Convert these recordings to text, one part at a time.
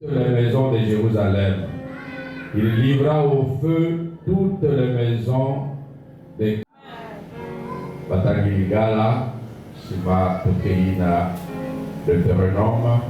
les maisons de Jérusalem. Il livra au feu toutes les maisons de Batangigala, Sima Tokeina, Deutéronome.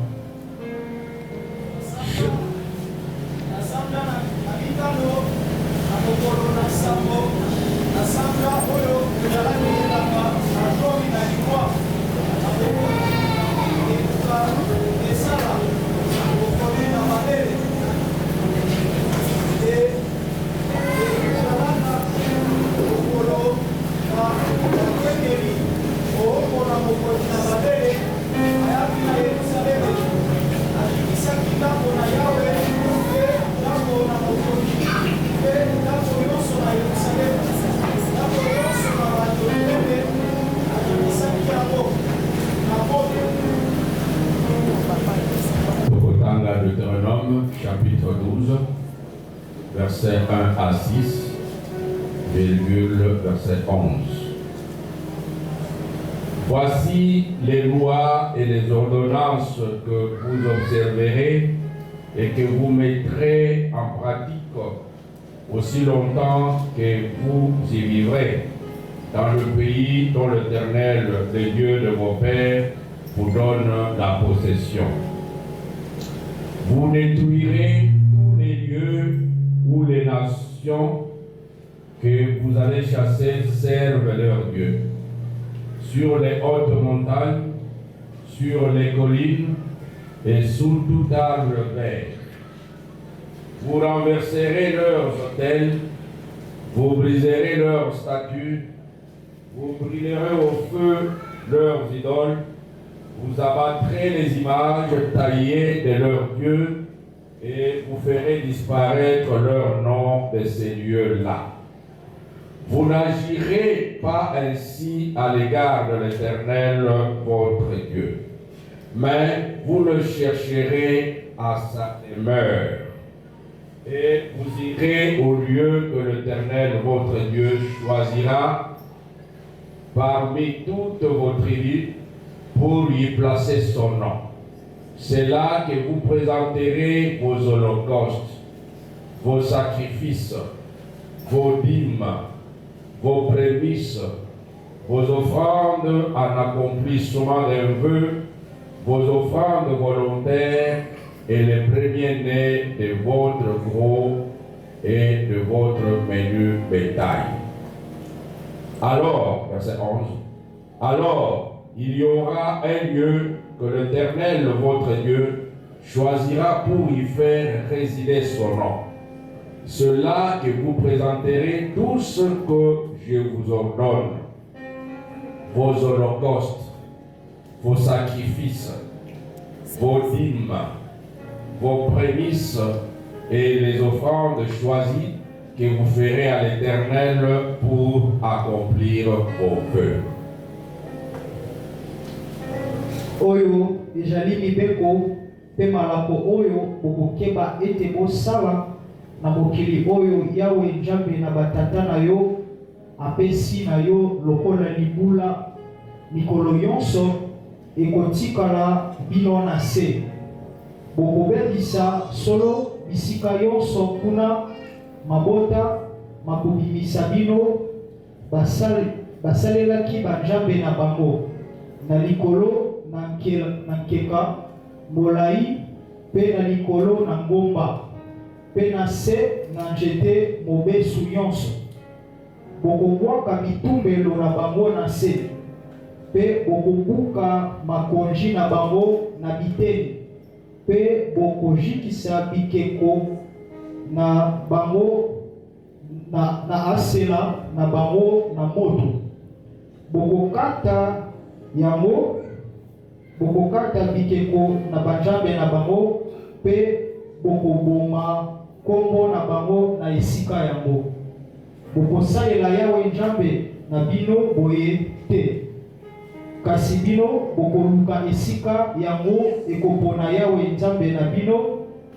Deutéronome chapitre 12, verset 1 à 6, verset 11. Voici les lois et les ordonnances que vous observerez et que vous mettrez en pratique aussi longtemps que vous y vivrez dans le pays dont l'Éternel, le Dieu de vos pères, vous donne la possession. Vous détruirez tous les lieux où les nations que vous allez chasser servent leur Dieu. Sur les hautes montagnes, sur les collines et sous tout arbre vert. Vous renverserez leurs autels, vous briserez leurs statues, vous brûlerez au feu leurs idoles, vous abattrez les images taillées de leurs dieux et vous ferez disparaître leur nom de ces lieux-là. Vous n'agirez pas ainsi à l'égard de l'Éternel, votre Dieu, mais vous le chercherez à sa demeure. Et vous irez au lieu que l'Éternel, votre Dieu, choisira parmi toutes vos tribus pour lui placer son nom. C'est là que vous présenterez vos holocaustes, vos sacrifices, vos dîmes, vos prémices, vos offrandes en accomplissement d'un vœu, vos offrandes volontaires et les premiers-nés de votre gros et de votre menu bétail. Alors, verset 11, alors il y aura un lieu que l'Éternel, votre Dieu, choisira pour y faire résider son nom. C'est là que vous présenterez tout ce que je vous ordonne, vos holocaustes, vos sacrifices, vos dîmes, vos prémices et les offrandes choisies que vous ferez à l'Éternel pour accomplir vos vœux. Oyo ejali mibeko pe malako oyo okokeba ete bosala na mokili oyo Yawe Nzambe na batata na yo apesi na yo lokola libula mikolo yonso ekotikala bino na se. Bokobebisa solo bisika yonso kuna mabota makobimisa bino basalelaki banzambe na bango na likolo na nkeka molai pe na likolo na ngomba pe na se na nzete mobesu nyonso. Bokobwaka bitumbelo na bango na se pe bokobuka makonji na bango na biteni pe bokojikisa bikeko na bango na asela na bango na moto. Bokokata yango, bokokata bikeko na banzambe na bango pe bokoboma kombo na bango na esika yango. Bokosalela Yawe Nzambe na bino boye te. Kasi bino bokoluka esika yango ekopona Yawe Nzambe na bino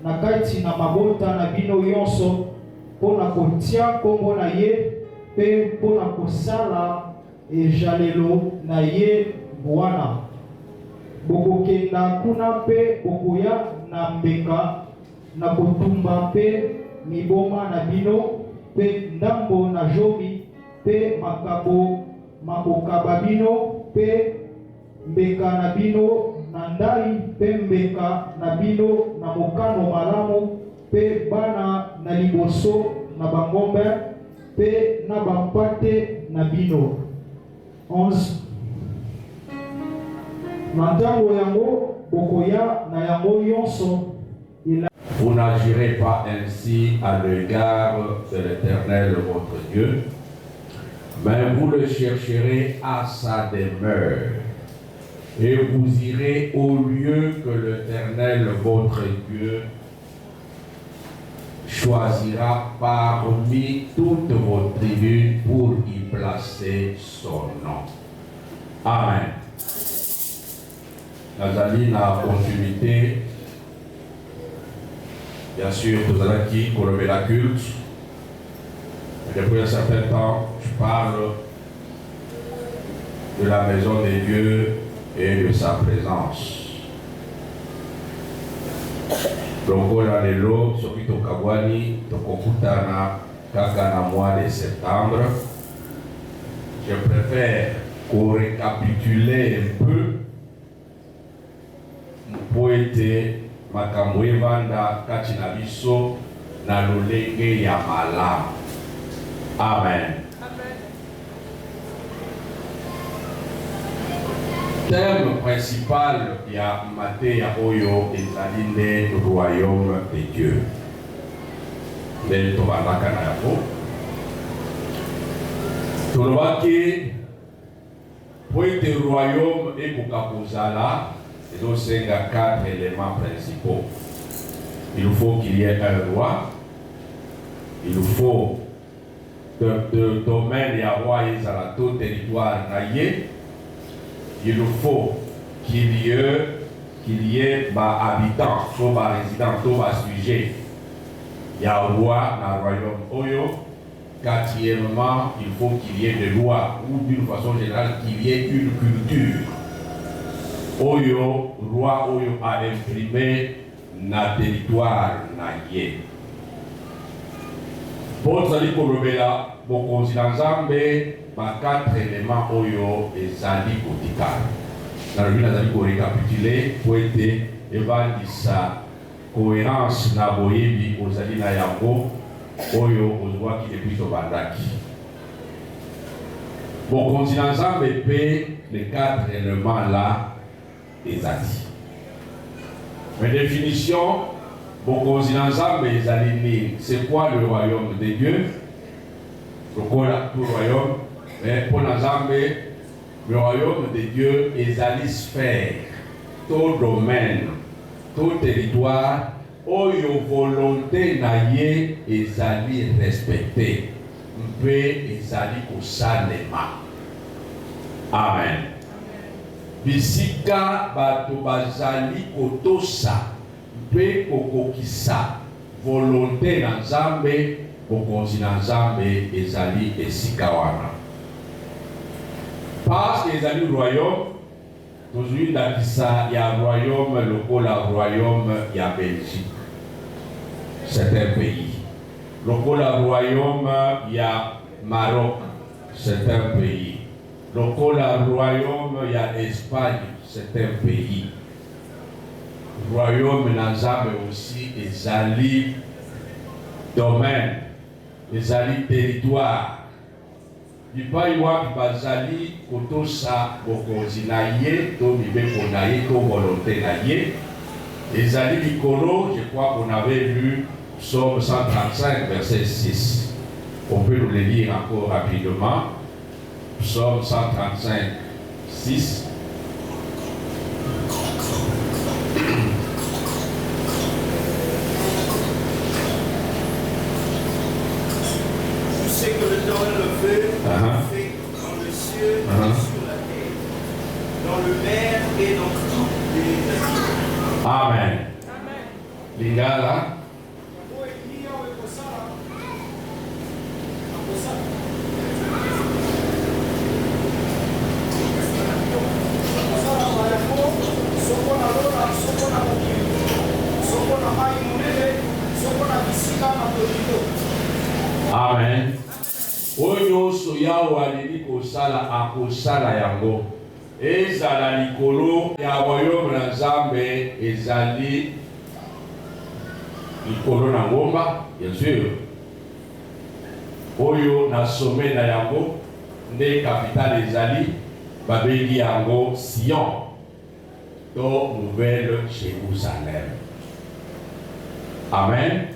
na kati na mabota na bino yonso pona kotia kombo na ye pe pona kosala ejalelo na ye Bwana. Bokokenda kuna pe bokoya na mbeka na kotumba mpe miboma na bino mpe ndambo na jomi mpe makabo makokaba bino mpe mbeka na bino na ndai mpe mbeka na bino na mokano malamu mpe bana na liboso na bangombe mpe na bampate na bino. 11. Na ntango yango bokoya na yango nyonso. Vous n'agirez pas ainsi à l'égard de l'Éternel votre Dieu, mais vous le chercherez à sa demeure, et vous irez au lieu que l'Éternel votre Dieu choisira parmi toutes vos tribus pour y placer son nom. Amen. Nazali na continuité. Bien sûr, vous allez qui colorer la culte. Depuis un certain temps, je parle de la maison de Dieu et de sa présence. Donc, on a les lots, sur qui Kawani, Tokokutana, Kaka na mois de septembre. Je préfère qu'on récapitule un peu pour être makambo evanda kati na biso na lolenge ya malamu. Amen. Thème principal ya mateya oyo ezali nde royaume de Dieu. Nde tobandaka na yango. Tolobaki po ete royaume ekoka kozala, il y a 4 éléments principaux. Il faut qu'il y ait un roi. Il faut de domaine et roi et tout territoire naïe. Il faut qu'il y ait habitants, résidents, sujets. Il y a un roi dans le royaume Oyo. Quatrièmement, il faut qu'il y ait des lois ou d'une façon générale qu'il y ait une culture. Oyo, roi Oyo a imprimé na territoire na ye. Pour ça, il faut lever là, pour qu'on s'y ensemble, 4 éléments Oyo et Zali Kotika. Dans le but, nous allons récapituler pour être évalué sa cohérence na boyebi aux Zali na Yambo, Oyo, aux voix qui depuis au Bandaki. Pour qu'on s'y ensemble, les 4 éléments là. Mais définition, beaucoup d'ensemble les alignés. C'est quoi le royaume de Dieu? Donc on a tout royaume, mais pour l'ensemble, le royaume de Dieu est à sphère, tout domaine, tout territoire, où une volonté naïe est allée respecter, peut est allée au salema. Amen. Bisika bato bazali kotosa mpe kokokisa volonté na Nzambe bokonzi na Nzambe ezali esika wana. Parce que ezali royaume tozwi ndakisa ya royaume lokola royaume ya Belgique. C'est un pays. Lokola royaume ya Maroc. C'est un pays. Le royaume, il y a l'Espagne, c'est un pays. Le royaume Nazam aussi, les alliés domaine, les alliés territoire. Il n'y a pas de bazali, kotosa, bokozinaye, to mibekonaye, to volonté naye. Les alliés Nicolo, je crois qu'on avait lu Psaume 135, verset 6. On peut nous le lire encore rapidement. Psaume 135, 6. Tu sais que l'Éternel le fait dans le ciel et sur la terre, dans le mer et dans toutes les nations. Amen. Lingala. Soko na mai munene Amen. Oyo so yawo alili kosala akosala yango. Ezala likolo ya royaume na Nzambe ezali likolo na ngomba, bien sûr. Oyo na sommet na yango nde capitale ezali babengi yango Sion, to Nouvelle Jérusalem. Amen.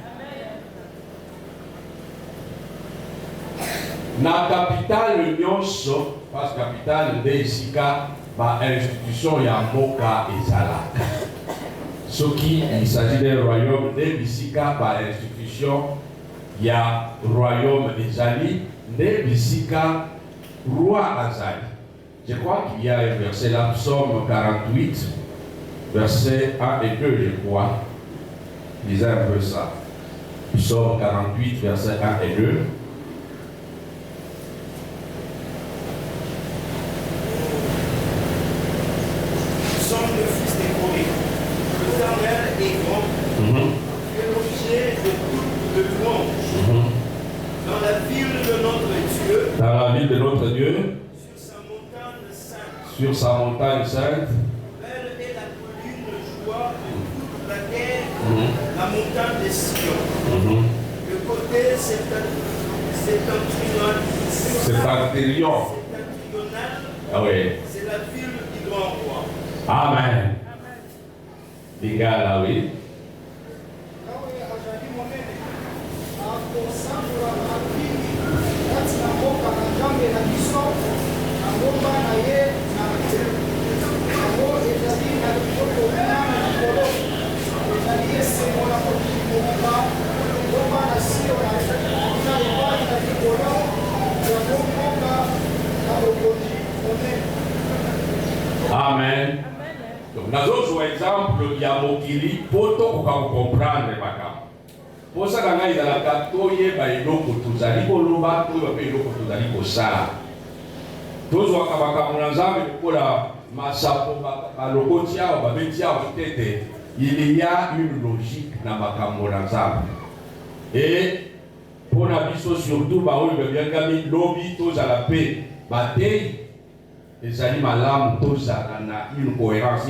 Na capitale nyonso, parce que capitale nde esika ba institution ya mboka ezalaka. Soki il s'agit d'un royaume nde bisika ba institution ya royaume ezali, nde bisika roi azali. Je crois qu'il y a un verset là, Psaume 48, versets 1 et 2, je crois. Lisez un peu ça. Psaume 48, versets 1 et 2. Psaume de fils d'Écoré. L'Éternel est grand. Tu es l'objet de toute louange. Dans la ville de notre Dieu. Dans la ville de notre Dieu. Sur sa montagne sainte. Belle est la colline de joie de toute la terre, la montagne des Sion. Le côté septentrional. Ah oui. C'est la ville du grand roi. Amen. Lingala, oui. Amen. Donc, dans d'autres exemples, il y a Mokili, pour comprendre les bagages. Pour ça, quand il y a la catoye, il y a kutuzali koloba, il y a kutuzali kosala. Tous les Wakabaka pour la Massapo, à l'Okotia, au Babetia, au Tete, il y a une logique dans Makamonazam. Et pour la biso surtout, il y a un lobby, tous à la paix, bataille. Les animaux tous une cohérence.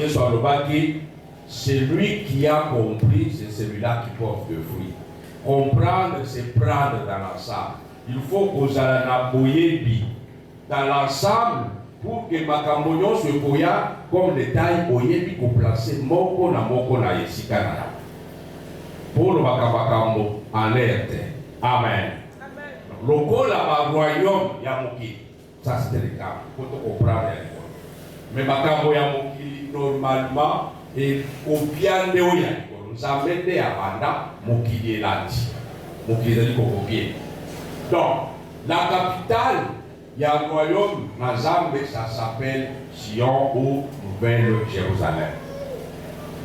C'est lui qui a compris, c'est celui-là qui porte le fruit. Comprendre, c'est prendre dans l'ensemble. Il faut que vous ayez dans l'ensemble pour que Makamboyon se voya comme détail oyebi ko placer moko na yesikana. Pour le Makabakambo en l'air. Amen. Le col à royaume Yamoki. Ça c'était le cas. Il faut comprendre. Mais Makambo Yamoki normalement est copiant de Oya. Nous avons été à Banda, Mokili Lati. Mokili Kokopier. Donc, la capitale, il y a un royaume, Nazambe, ça s'appelle Sion ou Nouvelle Jérusalem.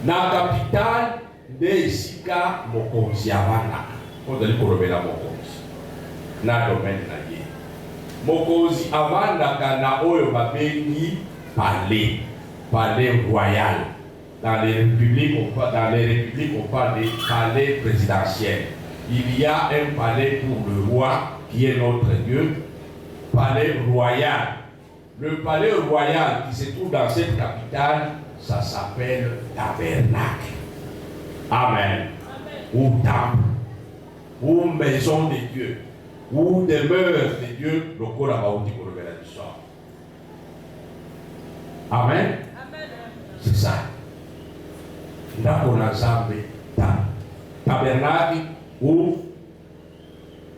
La capitale, de Sika Mokonzi Avana. On dit qu'on la Mokonzi. Na domaine na ye. Mokonzi Avana kana oyo babengi palais royal. Dans les républiques, on parle des palais présidentiels. Il y a un palais pour le roi qui est notre Dieu, palais royal. Le palais royal qui se trouve dans cette capitale, ça s'appelle tabernacle. Amen. Ou temple, ou maison de Dieu, ou demeure de Dieu, le corps a dit pour le l'histoire. Amen. C'est ça. Ndako na Nzambe tabernacle ou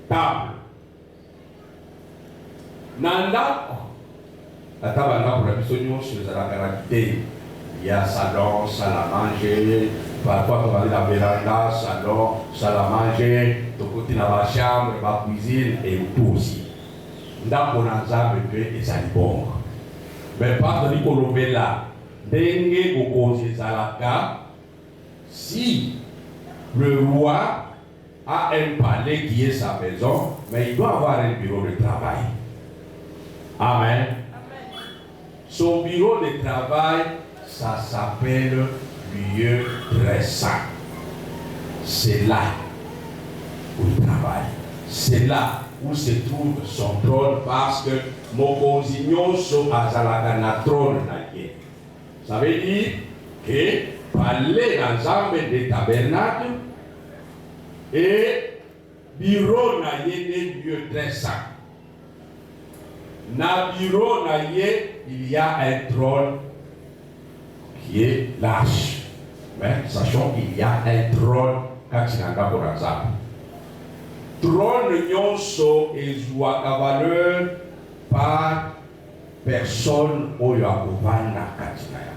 table. Na ndako ataba ndako na biso nyonso ezalaka na kitei. Il y a salon, salle à manger, parfois on va dire la véranda, salon, salle à manger, de côté dans la chambre, la cuisine et tout aussi. Ndako na Nzambe pe ezali bongo. Mais pas de l'ikolobe là. Ndenge bokonzi ezalaka. Si le roi a un palais qui est sa maison, mais il doit avoir un bureau de travail. Amen. Son bureau de travail, ça s'appelle lieu très saint. C'est là pour le travail. C'est là où se trouve son trône parce que mokonzi nyonso azalaka na trône na ye. Ça veut dire que parler dans Nzambe des tabernacles et bureau na ye des lieux très saints. Na bureau na ye, il y a un trône qui est large. Mais sachons qu'il y a un trône katinanga pour Nzambe. Trône nyonso ezwaka valeur par personne oyo akovanda katina ya.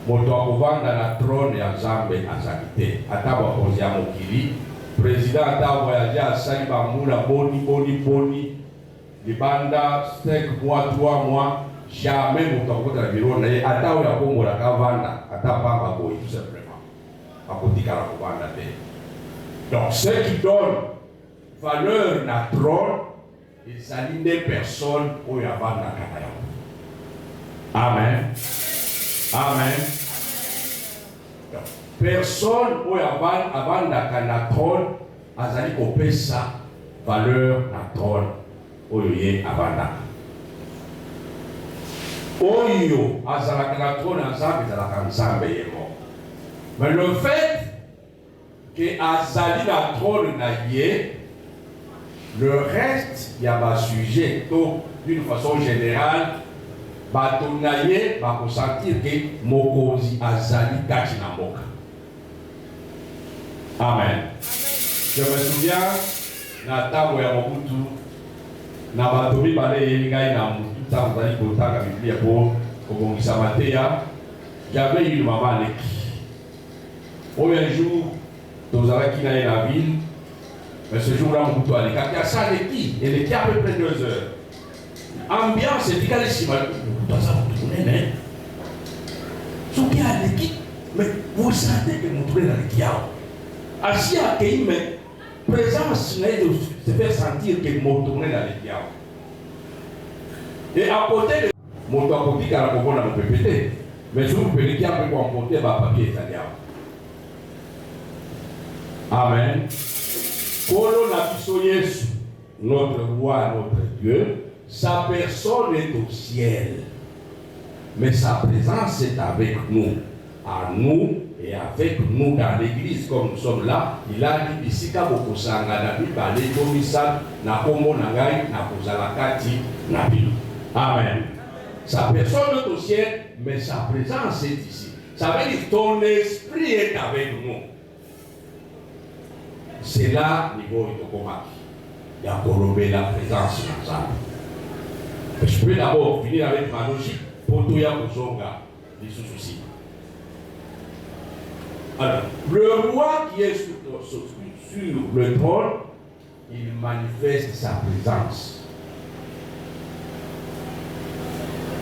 Moto akovanda na trône ya Nzambe azali te. Ata bakonzi ya mokili, président ata voyage asali bambula boni libanda 5 mois 3 mois, jamais moto akota na biro na ye ata oyo akombola kavanda ata pamba boy tout simplement. Akotikala kovanda te. Donc ceux qui donnent valeur na trône, ils s'alignent des personnes où il y a vanda kanaya. Amen. Amen. Donc, personne où il y a vanda kanaya trône, azali kopé sa valeur na trône où il y a vanda. Oyo azala kana trône ensemble, azala kana ensemble yemo. Mais le fait que azali na trône na ye, le reste, il y a un sujet, donc d'une façon générale, Batonaye va ressentir que Mokozi Azali Kachinamoka. Amen. Je me souviens, Natabo Yamokutu, Nabatomi Bale Yengai Namutu, Tazali Kotaka Biblia pour Kogongisa Matea, j'avais eu une maman Neki. Un jour, nous avons quitté la ville. Mais ce jour-là, on peut aller. Quand il y a ça, elle est à peu près 2 heures. Ambiance, c'est égal ici. On doit savoir tourner, mais. Ce qui a l'équipe, mais vous sentez que vous tournez dans l'équipe. Assis à Kéi, mais présence, de se faire sentir que vous tournez dans l'équipe. Et à côté de. Mon doigt côté, car on va me péter. Mais si vous pouvez l'équipe, vous pouvez emporter ma papier italien. Amen. Kolo na biso Yesu, notre roi, notre Dieu, sa personne est au ciel. Mais sa présence est avec nous, à nous et avec nous dans l'église comme nous sommes là. Il a dit bisika bokosanga na bibale komisa na kombo na ngai na kozala kati na bino. Amen. Sa personne est au ciel, mais sa présence est ici. Ça veut dire ton esprit est avec nous. C'est là niveau Itokomaki. Il y a corrobé la présence de l'ensemble. Je peux d'abord finir avec ma logique pour tout ya Kozonga, les sous-soucis. Alors, le roi qui est sur le trône, il manifeste sa présence.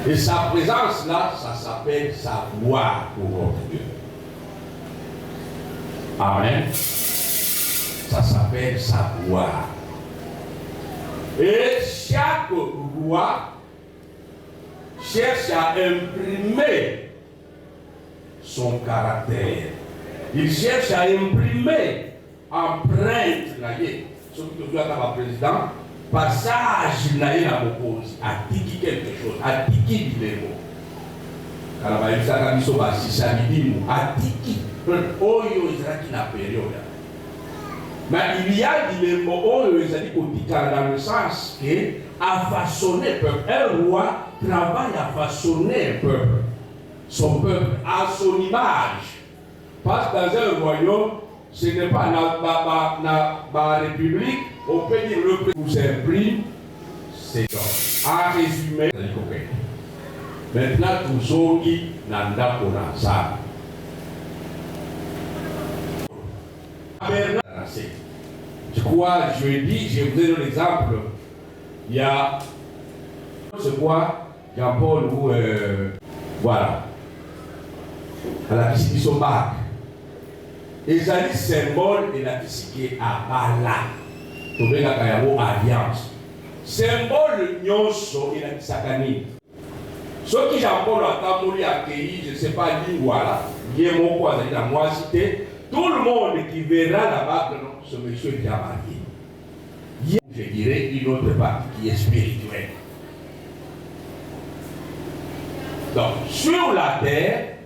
Et sa présence là, ça s'appelle sa gloire pour notre Dieu. Amen. Ça s'appelle sa gloire. Et chaque roi cherche à imprimer son caractère. Il cherche à imprimer empreinte na ye. Ce qui doit être un président, passage na ye na mokonzi, a dit quelque chose, a dit bilemo. Quand on a eu ça, quand ils sont assis, a dit oyo ezalaki na période. Mais il y a des mots dans le sens que à façonner le peuple. Un roi travaille à façonner le peuple. Son peuple à son image. Parce que dans un royaume, ce n'est pas la république, on peut dire le président vous imprime, c'est donc. En résumé, maintenant, tout ce qui n'a pas pour ça. Je crois, je vous ai donné l'exemple. Il y a ce quoi, Jean-Paul ou voilà, à la physique son bac. Et ça dit symbole de la physique à Bala. Tombé la Kayabo Alliance. Symbole nyonso et la sakani. Ce qui Jean-Paul a accueilli, je ne sais pas, dit voilà, il y a mon quoi, dans la moisité. Tout le monde qui verra là-bas que non, ce monsieur est déjà marié. Je dirais une autre partie qui est spirituelle. Donc, sur la terre,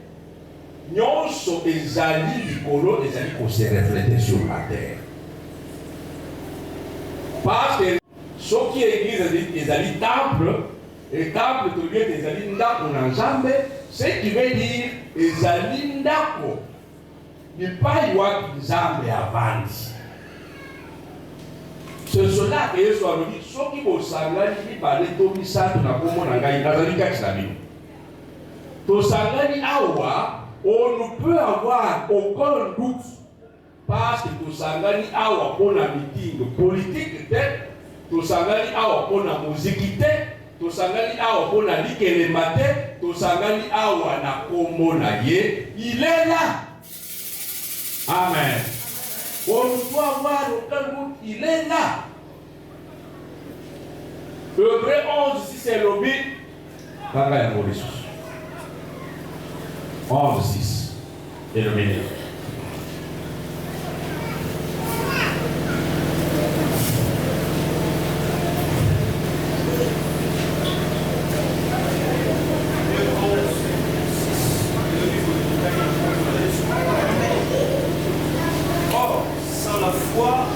nous sommes des alliés du colon, des alliés qui se reflètent sur la terre. Parce que ce qui est église, des alliés temple, et temple, tu veux des alliés ndako na nzambe, ce qui veut dire des alliés ndako. Mais pas y avoir nzambe avant. C'est cela que Yesu a dit, ceux qui vont s'engager, ils parlent de tout ça, tu n'as pas mon engagé, dans la vie to s'engager awa, on ne peut avoir aucun doute parce que to s'engager awa pour la meeting politique, to s'engager awa pour la musique, to s'engager awa pour la ligue et le matin, to s'engager awa na komona ye, il est là. Amen. On doit avoir aucun doute, il est là. Hébreu 11, si c'est le but, quand il y a 11, 6, et le milieu. Or, sans la foi,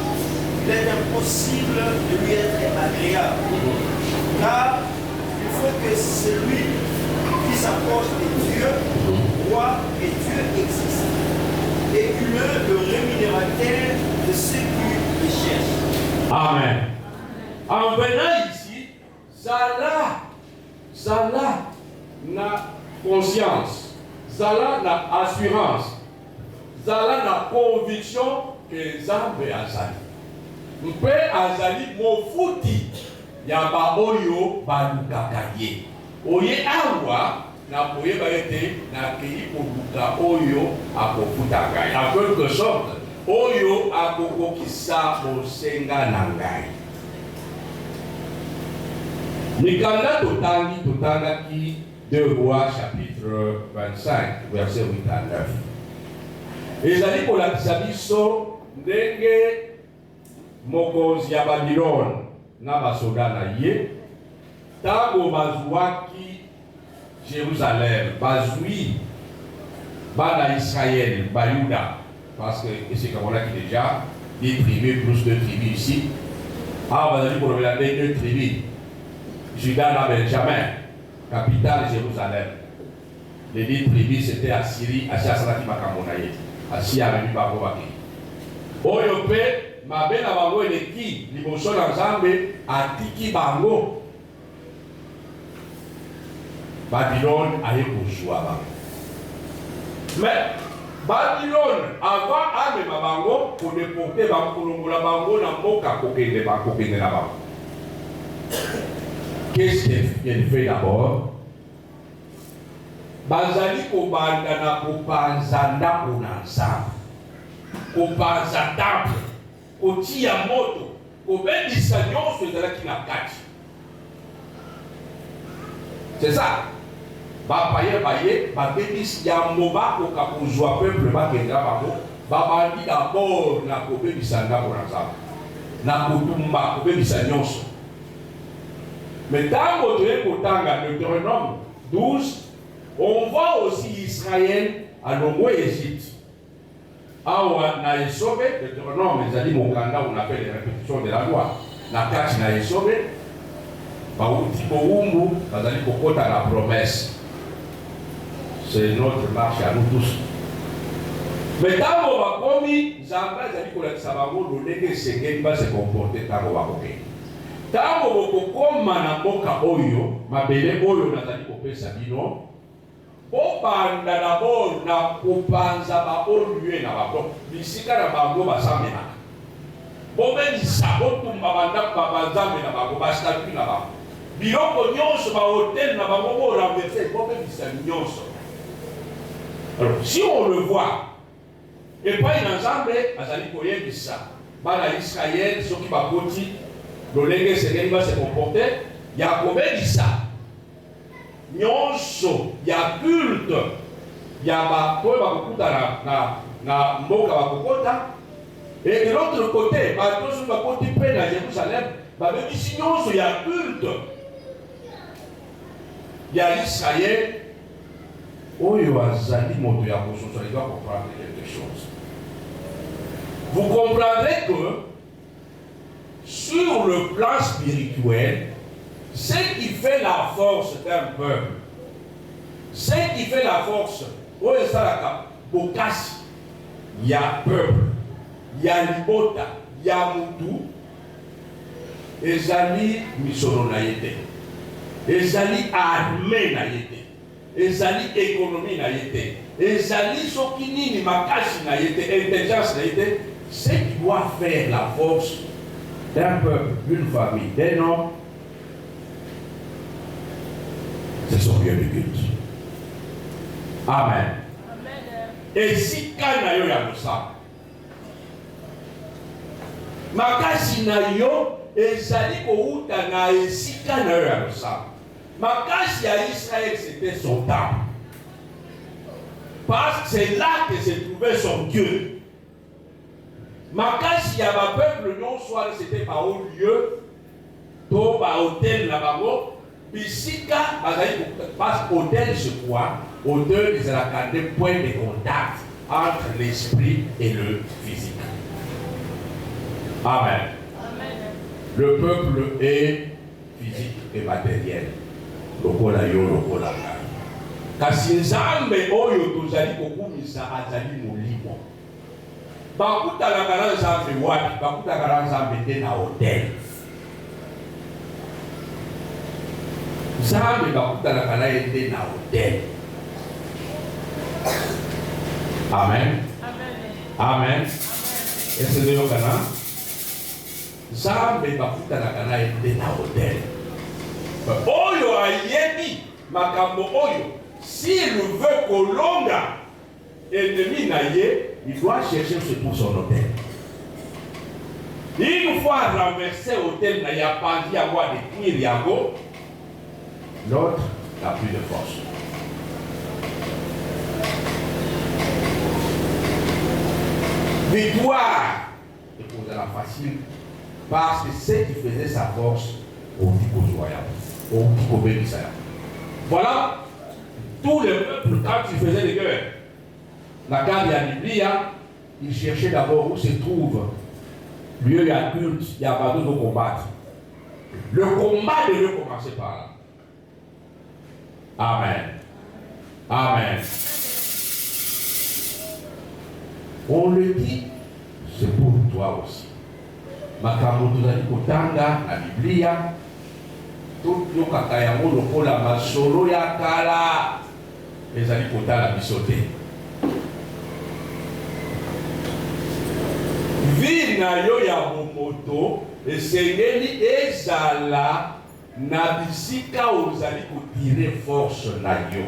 il est impossible de lui être agréable. Car il faut que celui qui s'approche de Dieu croit que Dieu existe et qu'il est le rémunérateur de ceux qui le cherchent. Amen. En venant ici, Zala na conscience, Zala na assurance, Zala na conviction que Nzambe azali. Mpe azali mofuti ya ba oyo balukaka ye. Oye awa na koyeba ete na kei koluka oyo akofuta ngai. En quelque sorte, oyo akokokisa bosenga na ngai. Mikanda totangaki 2 Rois chapitre 25 verset 8 à 9. Ezali kolakisa biso ndenge mokonzi ya Babylone na basoda na ye tango bazwaki Jérusalem, bazwi bana Israël, Bayuda, parce que c'est comme on a dit déjà, des tribus plus de tribus ici. Alors bazali pour regarder 2 tribus, Juda na Benjamin, capitale Jérusalem. Les 2 tribus c'était Assyrie, Assyrie Makamonaye, Assyrie avec Babobaki. Oyo pe mabe na bango eleki liboso na Nzambe atiki bango. Babylone aye kozwa bango. Mais Babylone avant amema bango pour déporter bango kolongola bango na mboka kokende na bango. Qu'est-ce qu'elle fait d'abord? Bazali kobanda na kopanza ndako na Nzambe, kopanza temple, kotia moto, kobebisa nyonso ezalaki na kati. C'est ça. Bapaye baye, babebisi yambo bakoka kozwa peuple bakenda bango, babandi d'abord na kobebisa ndako na Nzambe, na kotumba kobebisa nyonso. Mais dans votre kotanga Deutéronome 12, on voit aussi Israël à Longo Égypte. Awa na Esobe, Deutéronome, les alliés Mokanda, on appelle les répétitions de la loi. Na kati na Esobe, Baouti Boumbu, bazali kokota la promesse. C'est notre marche à nous tous. Mais tant qu'on va commis, Zamba zali kolakisa bango lolenge sengeli ba se comporter tant qu'on va koke. Tant qu'on va kokoma na mboka oyo, mabele oyo nazali kopesa bino. Bobanda d'abord na kopanza ba olue na bako bisika na bango basamena bobelisa botumba banda babanzambe na bango bastatu na bango biloko nyonso ba hotel na bango bo renverser bobelisa nyonso. Alors si on le voit et pas une ensemble azali koyebisa bana Israël soki bakoti lolenge sengeli ba se comporter ya kobelisa nyonso ya culte ya bato bakokuta na na mboka bakokota. Et de l'autre côté, bato sur bakoti pe na Jérusalem, babebisi nyonso ya culte ya Israël. Oyo azali moto ya kososo, il doit comprendre quelque chose. Vous comprendrez que sur le plan spirituel, ce qui fait la force d'un peuple, ce qui fait la force, oyo salaka bokasi ya peuple, ya libota, ya mutu, ezali misono na yete, ezali armée na yete, ezali économie na yete, ezali soki nini makasi na yete, intelligence na yete. Ce qui doit faire la force d'un peuple, d'une famille, d'un homme, c'est son lieu de culte. Amen. Et si kana yo ya musa, makasi na yo ezali kouta na esika na yo ya musa. Makasi ya Israël, c'était son temple. Parce que c'est là que se trouvait son Dieu. Makasi ya ba peuple non soit c'était pas au lieu, to ba hôtel na bango, bisika bazali parce que hôtel je crois, hôtel ils ont des points de contact entre l'esprit et le physique. Amen. Le peuple est physique et matériel. Lokola yo lokola nga. Kasi nzambe oyo tozali kokumisa azali molimo. Bakutalaka na nzambe wapi? Bakutalaka na nzambe te na hotel. Nzambe bakutalaka na ye te na hotel. Amen. Amen. Est-ce que vous avez nzambe bakutalaka na ye te na hotel. Oyo ayebi makambo oyo, s'il veut kolonga ennemi na ye, il doit chercher surtout son hôtel. Une fois renversé hôtel na ya pandi à voir des tirs yago, l'autre n'a plus de force. Victoire est pour la facile parce que ce qui faisait sa force au voilà tous les peuples quand ils faisaient des guerres. La garde de la Bible, ils cherchaient d'abord où se trouve lieu de culte, il y a pas de combattre. Le combat devait commencer par là. Amen. Amen. On le dit, c'est pour toi aussi. Makambo tozali kotanga na Biblia, tout yokaka yango lokola masolo ya kala ezali kotala biso te. Vi na yo ya momoto esengeli ezala na bisika ozali kotire force na yo.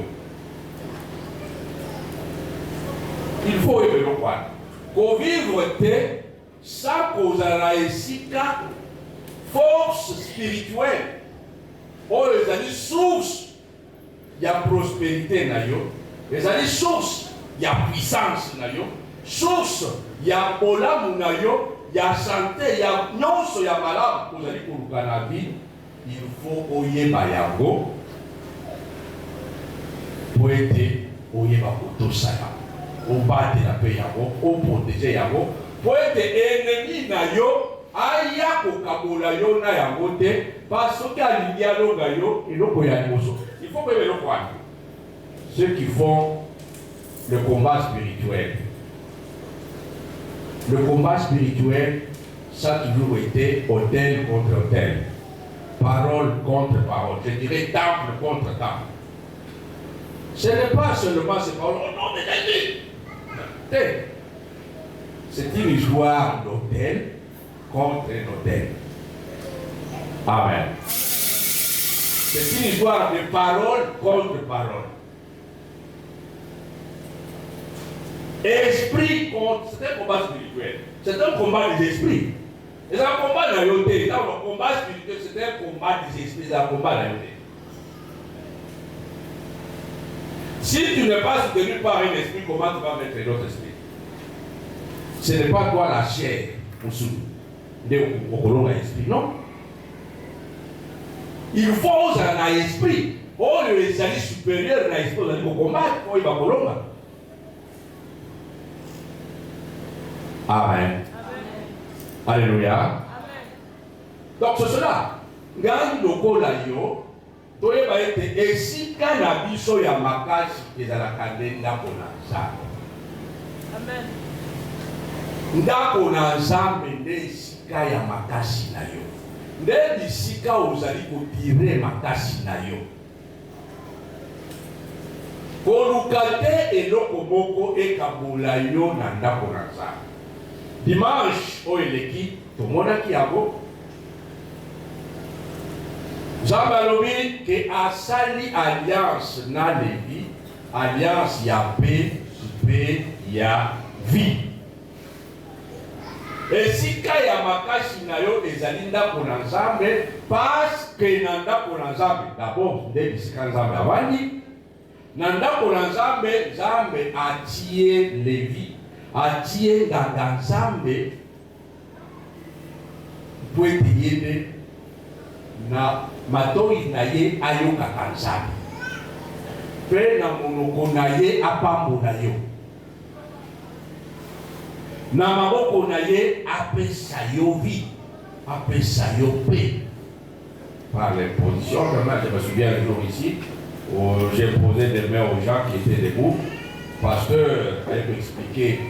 Il faut y le croire. Pour vivre te sans kozala esika force spirituelle. Oh, les amis, source, il y a prospérité na yo. Les amis, source, il y a puissance na yo. Source, il y a olamu na yo, il y a santé, il y a nyonso, il y a malade. Vous allez pour la vie, il faut oyeba yango pour aider oyeba kotosaya. On bat la paix yango, on protéger yango. Pour aider ennemi na yo. Aya kokabola yo na yango te parce que alilia longa yo eloko ya liboso. Il faut que le croire. Ceux qui font le combat spirituel. Le combat spirituel, ça a toujours été autel contre autel. Parole contre parole. Je dirais temple contre temple. Ce n'est pas seulement ces paroles au nom de Jésus. C'est une histoire d'autel contre un hôtel. Amen. C'est une histoire de parole contre parole. Esprit contre. C'est un combat spirituel. C'est un combat des esprits. C'est un combat de la loterie. Dans le combat spirituel, c'est un combat des esprits. C'est un combat de la loterie. Si tu n'es pas soutenu par un esprit, comment tu vas mettre l'autre esprit? ce n'est pas toi la chair, de l'esprit, non. Il faut un esprit. Oh, les alliés supérieurs à l'esprit, vous combattre, oh, il va colomba. Amen. Alléluia. Amen. Donc, c'est cela. Gagne le colayo. Toye ba ete esika na biso ya makasi ezalaka nde ndako na Nzambe. Amen. Ndako na Nzambe nde esika ya makasi na yo. Nde bisika ozali kotire makasi na yo. Koluka te eloko moko ekabola yo na ndako na Nzambe. Dimanche oyo eleki tomonaki yango. Nzambe alobi ke asali alliance na Lévi, alliance ya paix pe ya vie. Esika ya makasi na yo ezali ndako na Nzambe, parce que na ndako na Nzambe d'abord nde bisika Nzambe avandi. Na ndako na Nzambe, Nzambe atie Lévi, atie nganga Nzambe po ete yende na matoi na ye ayokaka Nzambe. Pe na monoko na ye apambola yo. Na maboko na ye apesa yo vie, apesa yo paix. Par l'imposition, je me souviens un jour ici, où j'ai posé des mains aux gens qui étaient debout. Pasteur allait m'expliquer,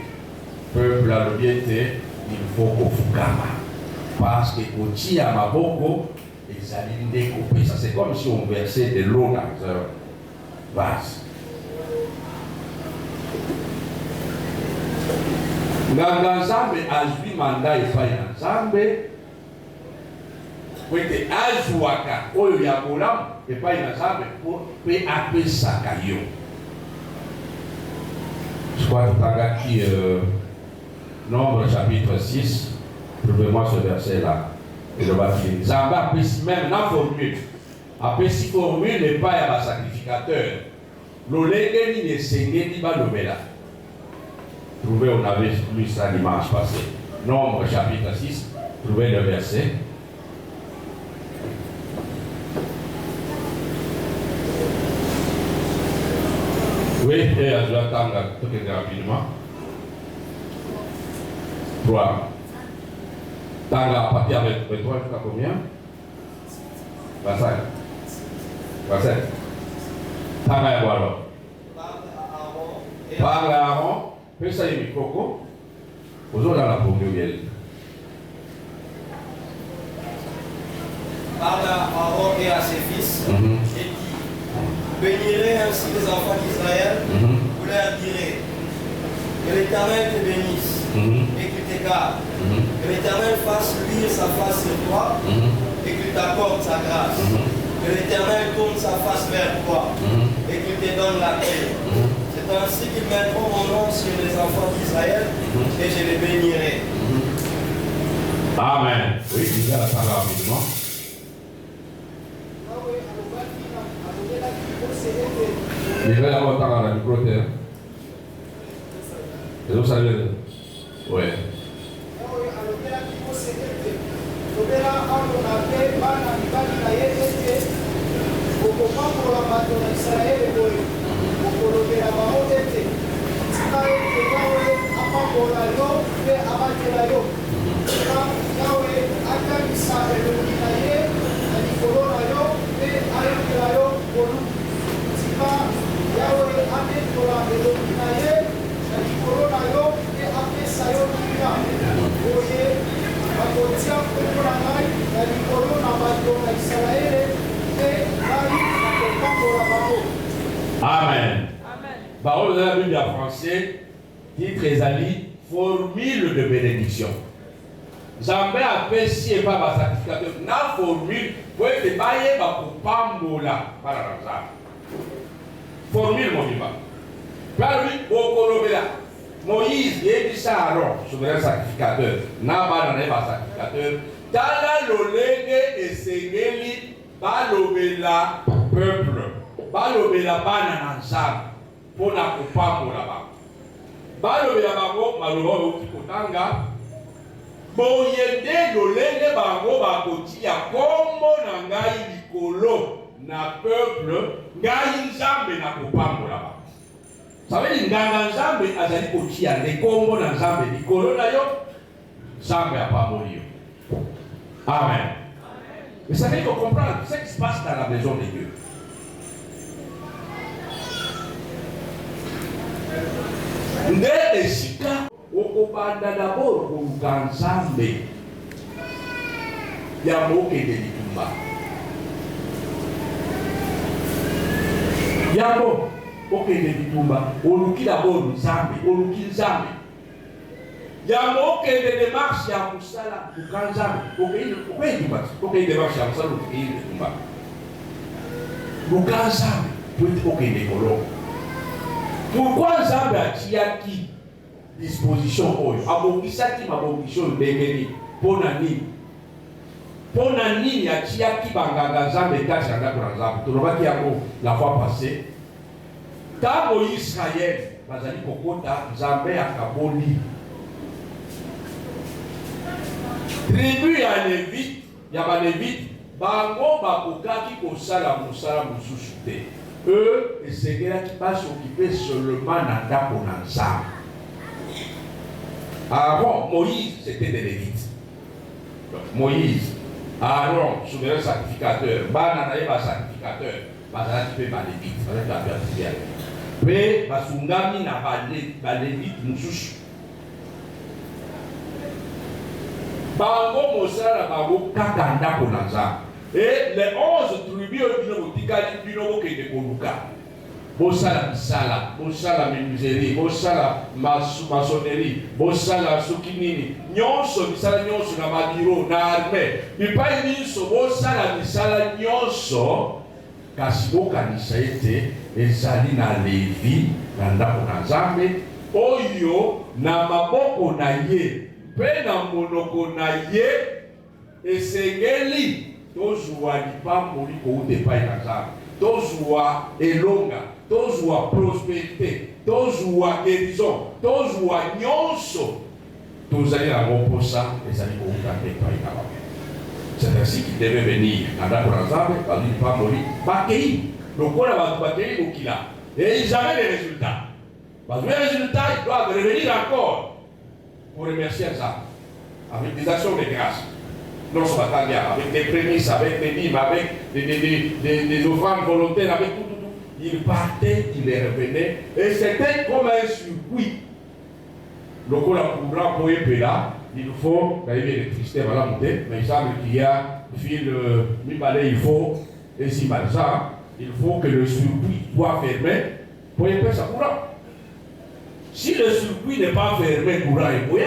peuple à l'obéité, il faut qu'on fukama. Parce que au à maboko, les alindés coupés. Ça c'est comme si on versait de l'eau dans un vase. Nganga Nzambe azwi manda epai na Nzambe po ete azwaka oyo ya bolamu epai na Nzambe mpe apesaka yo. Je crois que Tagaki, Nombre chapitre 6, trouvez-moi ce verset-là. Et je vais finir. Nzambe apesi même na formule. Apesi formule epai ya basacrificateur. Lolenge nini esengeli balobela. Trouvez, on avait lu ça dimanche passé. Nombre chapitre 6, trouvez le verset. Oui, et je vais attendre tout rapidement. 3. Tanga à partir avec 3 jusqu'à combien? 25. 27. Tanga et voilà. Parle à Aaron. Fais ça les micros. Aux autres dans la première. Parle à Aaron et à ses fils et dit: bénirez ainsi les enfants d'Israël, vous leur direz que l'Éternel te bénisse et qu'il t'écarte, que l'Éternel fasse luire sa face sur toi et qu'il t'accorde sa grâce, que l'Éternel tourne sa face vers toi et qu'il te donne la paix. C'est ainsi qu'ils mettront mon nom sur les enfants d'Israël et je les bénirai. Amen. Oui, il y a la parole rapidement. Il va y avoir ta la micro-terre. Et vous savez, oui. Amen. Parole de la Bible en français, titre Ezali, formule de bénédiction. Nzambe apesi et pas ma sacrificateur. Na formule, pour être baillé, va pour pas moula, par la formule, mon diva. Par lui, au Colobéla, Moïse, il dit ça à Aaron, souverain sacrificateur. Na ba na ba sacrificateur. Tala lolenge et sengeli, balobela peuple. Balobela bana na Nzambe. Pour la coupa moula ba. balobela bango maloba oyo kotanga boye nde lolenge bango bakotia kombo na ngai likolo na peuple ngai nzambe na kopambola bango. Saveli nganga nzambe azali kotia nde kombo na nzambe likolo na yo, nzambe apamboli yo. Amen. Mais ça veut dire qu'on comprend ce qui se passe dans la maison de Dieu. Nde esika okobanda d'abord koluka nzambe ya mokende litumba yango okende litumba oluki d'abord nzambe oluki nzambe yango okende démarche ya kosala luka nzambe okende démarche ya kosala luka litumba luka nzambe po ete okende kolonga. Pourquoi nzambe atiaki disposition oyo abongisaki mabongiso ndenge nini mpona nini atiaki banganga nzambe kati ya ndako na nzambe? Tolobaki yango la fois passée. Ntango Israel bazali kokota nzambe akaboli tribu ya balevite bango bakokaki kosala mosala mosusu te. Eux, esengelaki s'occuper seulement na ndako na nzambe. Aaron, Moïse, c'était des Lévites. Moïse, Aaron, souverain sacrificateur, bana na ye ba sacrificateur, bazalaki mpe balevite, bazalaki bapertubiel. Mpe basungami na balevite mosusu. Bango mosala na bango kaka ndako na nzambe. Et les 11 tribus ont dit qu'ils ont dit koluka. Bosala misala, bosala menuiserie, bosala maçonnerie, bosala sukinini. Nyonso misala nyonso na mabiro na armée. Bipai nyonso bosala misala nyonso. Kasi bokanisa ete ezali na Levi na ndako na Nzambe oyo na maboko na ye mpe na monoko na ye esengeli tozwa lipamboli kouta epai na Nzambe, tozwa elonga, tozwa prospérité, tozwa guérison, tozwa nyonso tozali nango mposa ezali kouta mpe epai na bango. C'est ainsi qu'il devait venir na ndako na Nzambe bazwi lipamboli bakei lokola bato bakei mokila et ils avaient les résultats. Bazwi les résultats, ils doivent revenir encore pour remercier Nzambe avec des actions de grâce. Non, avec des prémices, avec des dîmes, avec des offrandes volontaires, avec tout. Il partait, il revenait, et c'était comme un circuit. Le coup, pour y là, il faut, l'électricité va la monter, mais il semble qu'il y a fil, il faut, et si mal ça, il faut que le circuit soit fermé pour y faire ça courant. Si le circuit n'est pas fermé, courant est bouillant.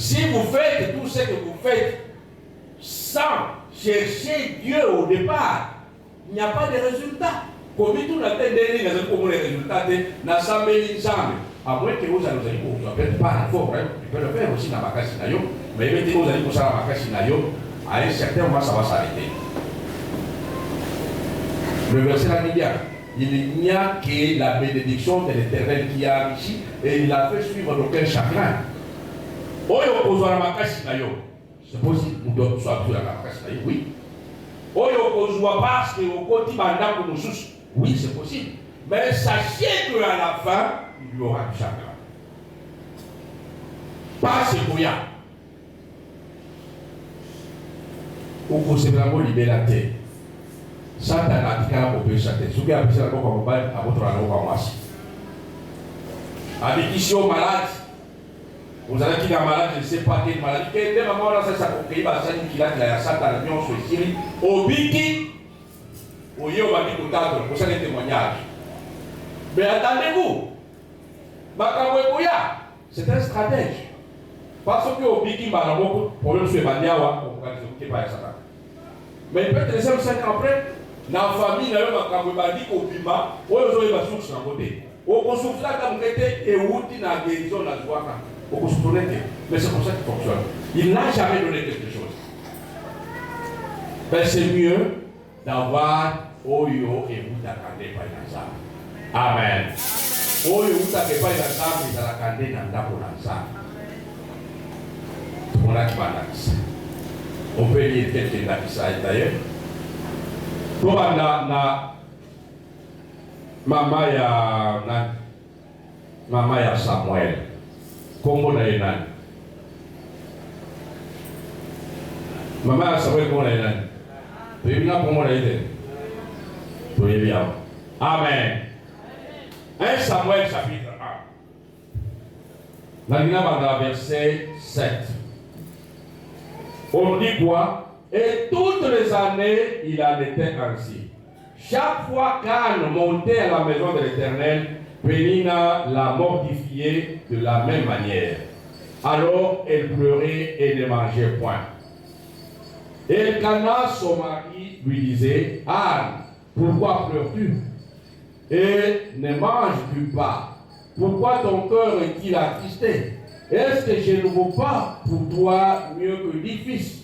Si vous faites tout ce que vous faites sans chercher Dieu au départ, il n'y a pas de résultat. Comme tout n'a pas de résultats, à moins que vous allez vous appelez pas fort, tu peux le faire aussi dans ma casinayo, mais mettez vous allez pour ça dans ma casinayo, à un certain moment ça va s'arrêter. Le verset la médiane, il n'y a que la bénédiction de l'Éternel qui a ici, et il a fait suivre d'aucun chagrin. Oyo kozwa makasi na yo. C'est possible muto soit sur la makasi na yo, oui. Oyo kozwa parce que okoti bandako mosusu, oui, c'est possible. Mais sachez que à la fin, il y aura du chagrin. Pas c'est bouillant. Okosebela ngo libela te. Satan atikala kopesa te. Soki apesa ko kwa mobali abotola ngo kwa mwasi. Abikisio malade. Vous allez qui est malade, je ne sais pas quelle maladie. Quel moment là, ça il va s'en qu'il a la Satan, l'union sur Syrie. Au Biki, au Yo va dire pour ça les témoignages. Mais attendez-vous, c'est un stratège. Parce que au Biki, il y a beaucoup de problèmes sur les bandiawa, on va dire pas Satan. Mais peut-être les 5 ans après, dans la famille, il y a un bandi au Bima, où ils ont source dans le côté. Au consomme là, comme était et où il y a une guérison dans le soir. Mais c'est comme ça qu'il fonctionne. Il n'a jamais donné quelque chose. Ben c'est mieux d'avoir Oyo et vous d'attendre par exemple. Amen. Oyo utakepa ya zambi za lakande na ndako na zambi. On a qui on peut lire quelques dates d'ailleurs. Pour na mama ya Samuel. Comment na yenan? Mama ya Samuel comment na yenan? Tu es bien comment na yenan? Tu es bien. Amen. 1 Samuel chapitre 1. Dans verset 7. On dit quoi? Et toutes les années, il en était ainsi. Chaque fois qu'Anne montait à la maison de l'Éternel, Pénina la mortifiait de la même manière. Alors elle pleurait et ne mangeait point. Elkana, son mari, lui disait, Anne, pourquoi pleures-tu? Et ne manges-tu pas? Pourquoi ton cœur est-il attristé? Est-ce que je ne vaux pas pour toi mieux que 10 fils?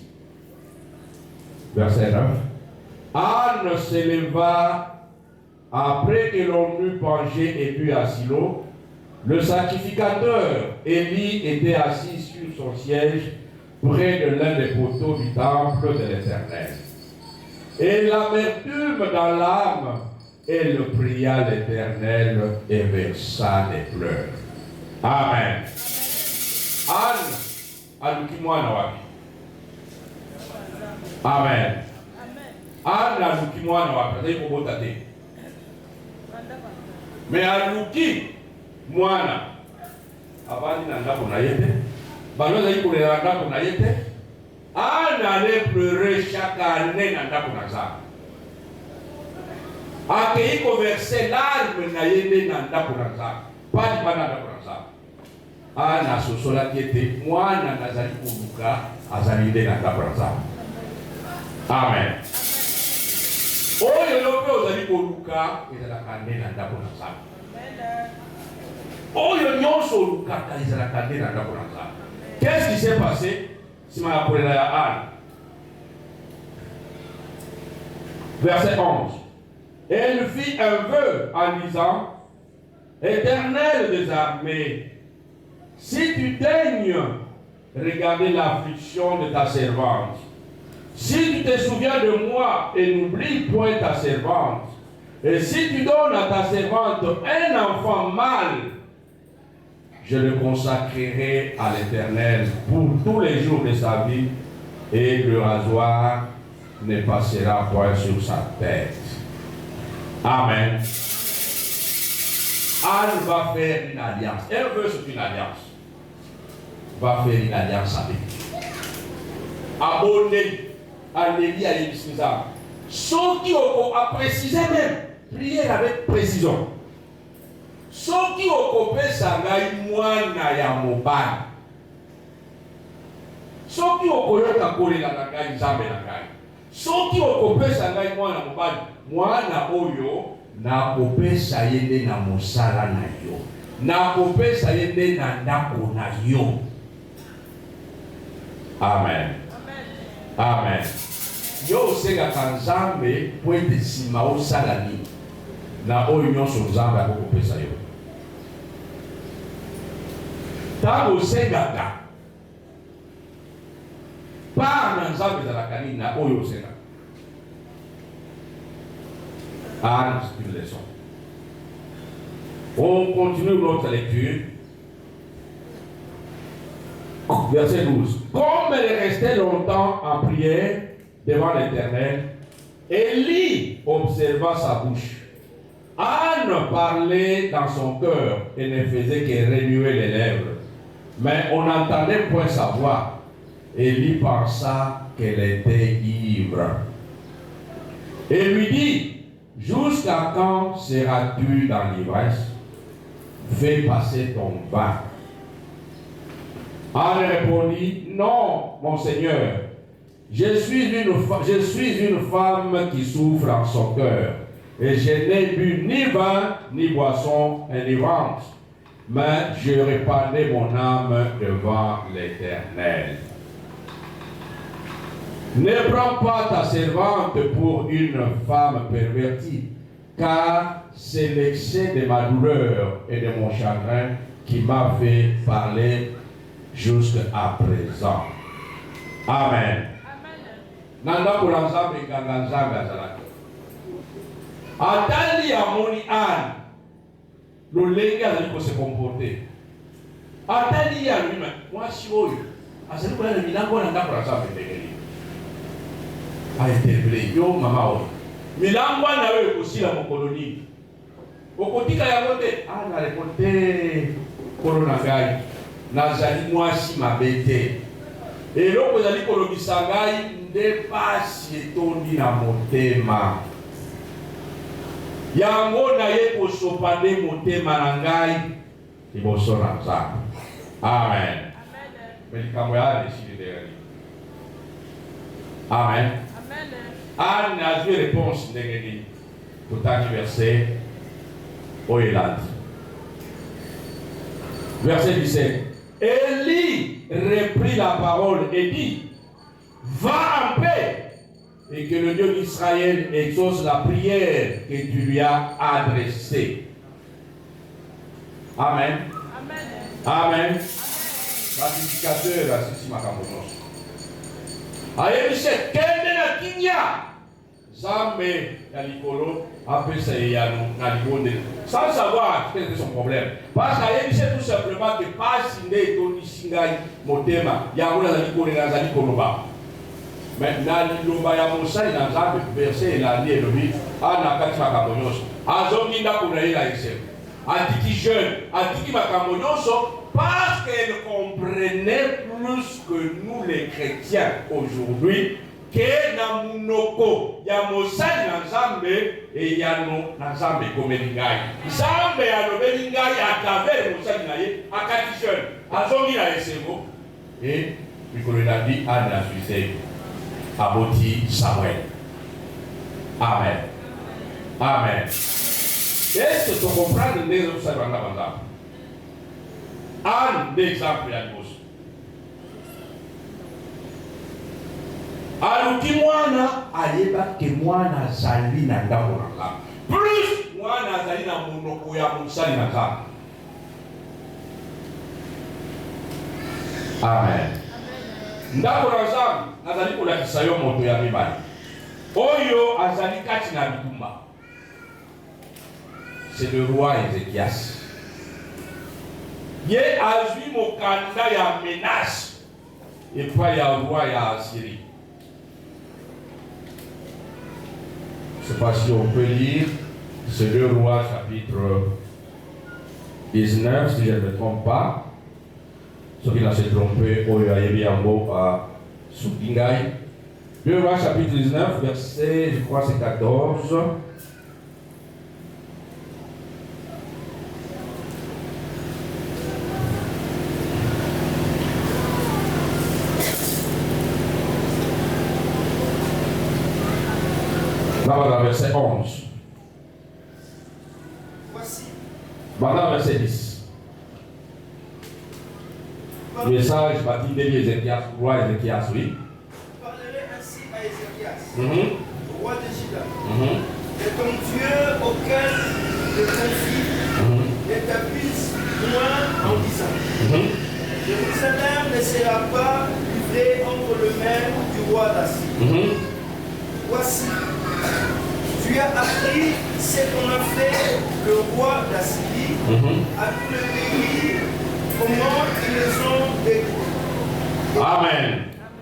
Verset 9. Anne s'éleva après que l'on eut penché et bu à Silo. Le sacrificateur Élie était assis sur son siège près de l'un des poteaux du temple de l'Éternel. Et l'amertume dans l'âme, elle pria l'Éternel et versa des pleurs. Amen. Anne, alukimwana wapi? Amen. Anne alukimwana wapi? Ndio kubota te. Mais aluki mwana abandi na ndako na yete. Baloza ikulela ndako na yete. Anne allait pleurer chaque année na ndako na za. Akeiko verser larmes na yende na ndako na za. Pas di bana ndako na za. Ana sosola kiete mwana nazali kuluka azali nde na ndako na za. Amen. Oyo yope ozali koluka ezalaka nde na ndako na za. Oyo nyonso olukaka ezalaka nde na ndako na za. Qu'est-ce qui s'est passé? Sima ya kolela ya Anne. Verset 11. Elle fit un vœu en disant, Éternel des armées, si tu daignes regarder l'affliction de ta servante, si tu te souviens de moi et n'oublie point ta servante, et si tu donnes à ta servante un enfant mâle, je le consacrerai à l'Éternel pour tous les jours de sa vie, et le rasoir ne passera point sur sa tête. Amen. Anne va faire une alliance. Elle veut c'est une alliance. Va faire une alliance avec Dieu. Abonnez à Élie à l'Église. Ceux qui ont précisé même, prier avec précision. Ceux qui ont coupé sa gaille, moi, n'a mobile. Ceux qui ont collé la gaille, jamais la gaille. Ceux qui ont coupé sa gaille, moi, n'a mobile. Moi, na oyo, na coupé sa yende na mosala na yo. Na coupé sa yende na ndako na yo. Amen. Amen. Yo osega kanzambe pointe sima osala ni. Na oyo nyonso nzambe akokopesa yo. Tango osengaka. Par na nzambe ezalaka nini na oyo osengaka. Anne, c'est une leçon. On continue notre lecture. Verset 12. Comme elle restait longtemps en prière devant l'Éternel, Élie observa sa bouche. Anne parlait dans son cœur et ne faisait que remuer les lèvres. Mais on n'entendait point sa voix. Élie pensa qu'elle était ivre. Et lui dit, jusqu'à quand seras-tu dans l'ivresse? Fais passer ton vin. Anne répondit, non, mon Seigneur, je suis une femme qui souffre en son cœur, et je n'ai bu ni vin, ni boisson enivrante, mais je répandais mon âme devant l'Éternel. Ne prends pas ta servante pour une femme pervertie, car c'est l'excès de ma douleur et de mon chagrin qui m'a fait parler jusqu'à présent. Amen. Nanda kulanza benganganzanga zalaka. Atali amoni an le lenga aliko se comporter. Atali ya lui moi si oyo asali kula milango na ndako la sape ndengeli. A interpellé yo mama oyo. Milango na wewe kusila mokoloni. Okotika ya wote na reporter corona ngai nazali mwasi mabete. Eloko ezali kolobisa ngai nde pasi etondi na motema. Yango naye kosopa nde motema na ngai liboso na Nzambe. Amen. Melikambo ya deside de Amen. Anne a eu réponse ndenge nini totaki verset oyelandi. Verset 17. Élie reprit la parole et dit, va en paix et que le Dieu d'Israël exauce la prière que tu lui as adressée. Amen. Amen. Ratificateur, assisi makambonos. Ayebise kende na kinya. Zambe ya likolo apesa yano na libonde. Sans savoir quel était son problème. Parce qu'ayebise tout simplement que pas sinde toni singai motema ya ngona za likolo na za likolo ba. Maintenant liloba ya Musa na Nzambe verset la li elobi ana kati makambonos. Azongi ndako na ila ise. Atiki jeune, atiki makambonoso parce qu'elle comprenait plus que nous les chrétiens aujourd'hui que na munoko ya mosali na Nzambe et ya no na Nzambe komeli ngai. Nzambe ya lobeli ngai à travers mosali na ye akati jeune azongi na esengo et mikolo na di ana suicide aboti Samuel. Amen. Amen. Est-ce que tu comprends les autres savants? Un exemple ya liboso. Aluki mwana ayeba ke mwana azali na ndako na Nzambe. Plus mwana azali na monoko ya mosali na Nzambe. Amen. Ndako na Nzambe nazali kolakisa yo moto ya mibali. Oyo azali kati na bitumba. C'est le roi Ézéchias. Ye azui mokanda ya menace et pas ya roi ya Assyrie. Je ne sais pas si on peut lire, c'est 2 Rois chapitre 19, si je ne me trompe pas. Ceux qui n'ont pas trompé, Oyo Ayebiambo à Soukingay. 2 Rois chapitre 19, verset, je crois c'est 14. Là, dans le verset 11. Voici. Dans le verset 10. Le message bâti de Ézéchias, roi Ézéchias, oui. Vous parlerez ainsi à Ézéchias, Mm-hmm. roi de Juda. Mm-hmm. Et ton Dieu auquel je confie ne t'abuse point en disant Jérusalem ne sera pas livrée entre les mains du roi d'Assyrie. Voici, tu as appris ce qu'on a fait le roi d'Assyrie à tout le pays, comment ils les ont détruits. Amen.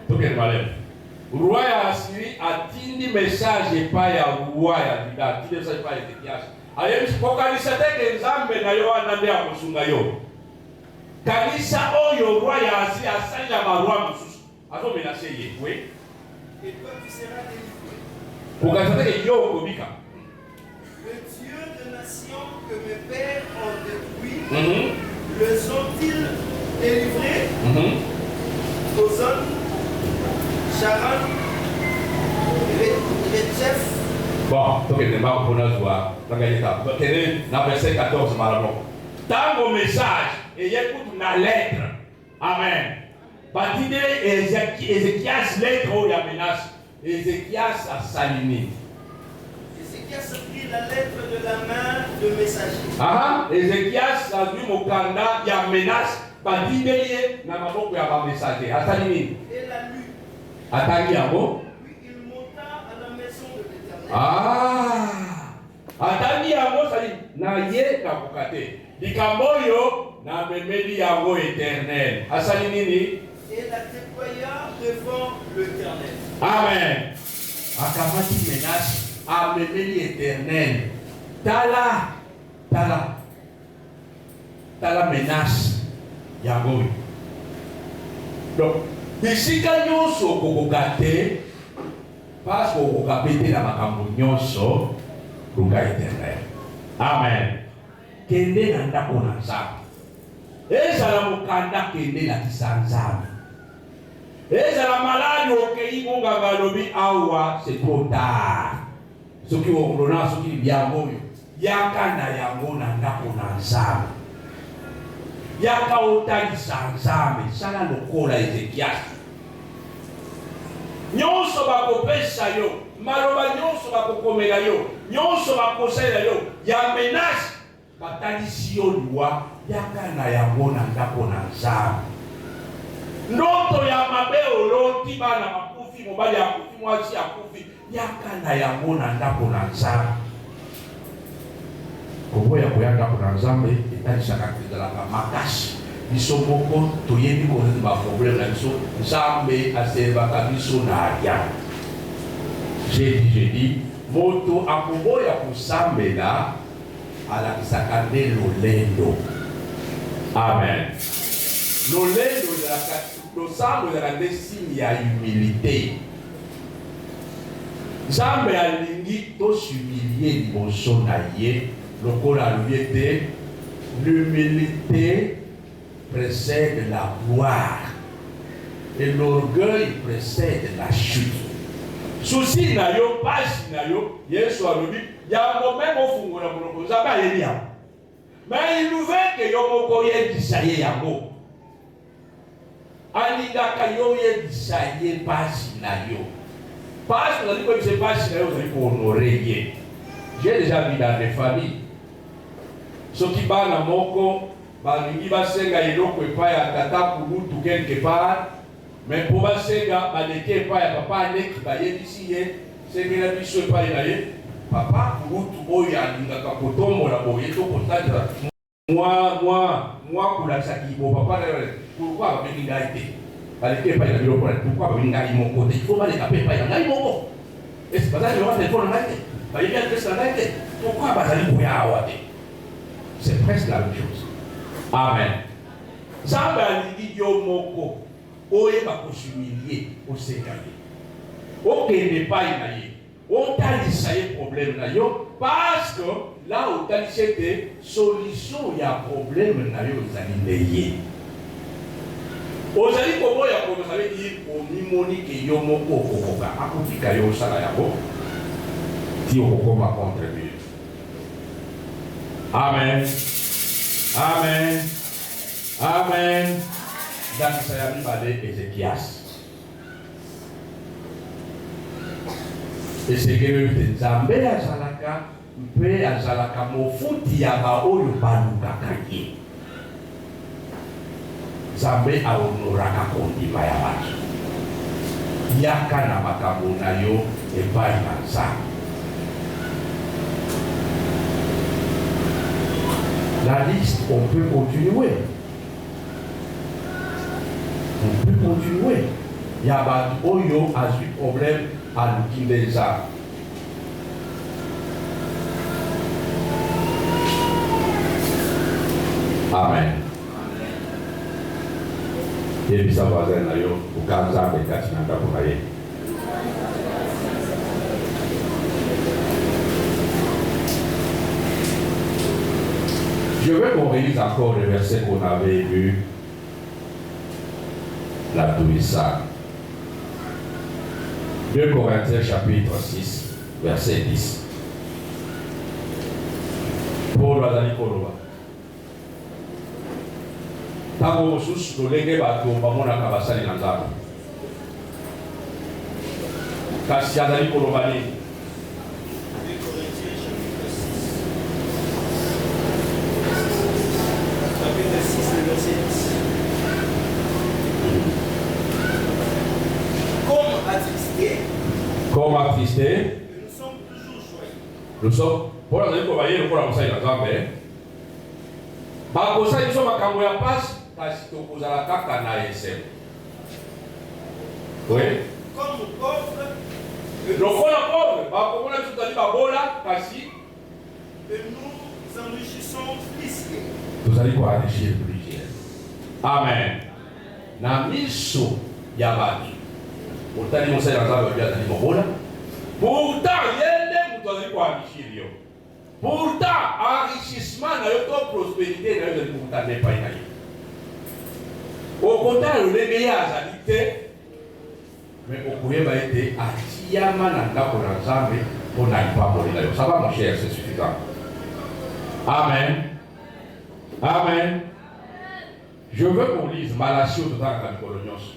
Tout le monde. Le roi d'Assyrie a tindi message et pas ya roi ya Juda, a tindi message pas Ézéchias. Ayem spokanisa teke Nzambe na yo anande ya kusunga yo. Kanisa oyo roi ya Assyrie asanja marwa mususu. Azo menacer ye, oui. Et toi tu seras délivré. Le Dieu de nations que mes pères ont détruits, les ont-ils délivrés? Gozan, Charan, Rétchef. Bon, donc il n'est pas pour nous voir. Dans verset 14, malheureusement. Dans vos messages, et écoute la lettre. Amen. Partie de Ézéchias, lettre où il y a menace. Ézéchias a saliné. Ézéchias a pris la lettre de la main de messager. Ah, Ézéchias a vu mon candidat, il y a menace, pas d'idée, n'a pas beaucoup à messager. Attendez. Et la lu. Attendez à vous. Puis il monta à la maison de l'Éternel. Ah, attendez à vous, ça dit, n'a yé n'a pas caté. Dikamboyo n'a memeli à vous éternel. Asalinini. Et la déploya devant l'Éternel. Amen. Akamati menace, a memeli éternel. Tala menace. Yangoui. Donc, ici quand nous sommes au Kokate, parce qu'on a pété la makambo nyonso, luka éternel. Amen. Kende nanda konanza. Ezala mukanda kende la kisanzana. Ezala malade okei munga balobi awa c'est trop tard. Ce qui on rona ce qui bien moyo. Yaka na yango nanda konanza. Yaka otali sanzame sala lokola Ezekias. Nyonso bakopesa yo, maloba nyonso bakokomela yo, nyonso bakosela yo, ya menace batalisi yo liwa, yaka na yango na ndako na Nzambe. Ndoto ya mabe oloti bana makufi, mobali akufi, mwasi akufi, yaka na yango na ndako na Nzambe. Koboya koyaka na Nzambe etalisaka ezalaka makasi. Biso moko toyebi koza ba problème na biso Nzambe aservaka biso na aria. J'ai dit moto akoboya kusambela alakisaka nde lolendo. Amen. Lolendo losambo ezalaka nde signe ya humilité. Nzambe alingi tosumilie liboso na ye lokola alobi ete l'humilité précède la gloire et l'orgueil précède la chute. Souci na yo, pasi na yo, Yesu alobi, yango même ofungola monoko Nzambe ayeli yango. Mais il nous veut que yo moko yebisa ye yango. Alingaka yo yebisa ye pasi na yo. Pasi ozali koyebisa pasi na yo ozali kohonorer ye. J'ai déjà vu dans des familles. Soki bana moko balingi basenga eloko epai ya tata kulutu quelque part, mais po basenga baleki epai ya papa aleki bayebisi ye sengela biso epai na ye papa kulutu oyo alingaka kotombola boye to kotandela mwa kulakisaki bo papa pourquoi babengi ngai te baleki epai na biloko na pourquoi babengi ngai moko te ifo baleka mpe epai na ngai moko esi bazali loka telefone na ngai te bayebi adresse na ngai te pourquoi bazali koya awa te. C'est presque la même chose. Amen. Nzambe alingi yo moko oyeba kosumilie osenga ye okende epai na ye otalisa ye problème na yo parce que là otalisi ete solution ya problème na yo ezali nde ye ozali koboya kozala dire omimoni ke yo moko okokoka akotika yo osala yango ti okokoma contribuer. Amen. Amen. Amen. Dans Isaiah mibale Ezekias. Esekele Nzambe azalaka mpe azalaka mofuti ya baoyo balukaka ye. Nzambe ahonoraka kondima ya bato. Yaka na makambo na yo epai na Nzambe. La liste, on peut continuer. On peut continuer. Il y a des oyo a eu problème à l'utiliser. Amen. Et puis ça va être là, au cas où ça va être pour aller. Je veux qu'on relise encore le verset qu'on avait lu la Touissa. 2 Corinthiens chapitre 6, verset 10. Paul azali koloba. Tango mosusu tolenge bato bamonaka basali na Nzambe. Kasi azali koloba nini? 2 Corinthiens chapitre verset 6 et le verset 10. Comme attristé, nous sommes toujours joyeux. nous sommes. Pour la voyez le pour la Zambé. Bakosa ils sont makambo ya passe, kasi tokozala kaka na esem. Oui. Comme pauvre, Lokola pauvre, bakomona tutali babola kasi et nous enrichissons plus. tozali koenrichir plusieurs. Amen. Na miso ya bato otali mosali na Nzambe oyo azali mobola, pourtant yende moto azali koenrichir yo. Pourtant enrichissement na yo to prospérité na yo ezali kokutana epai na yo. Okota lolenge ye azali te, mais okoyeba ete atiama na ndako na Nzambe mpo na lipamboli na yo. Ça va mon cher, c'est suffisant. Amen. Amen. Je veux qu'on lise Malachie au total à Colonios.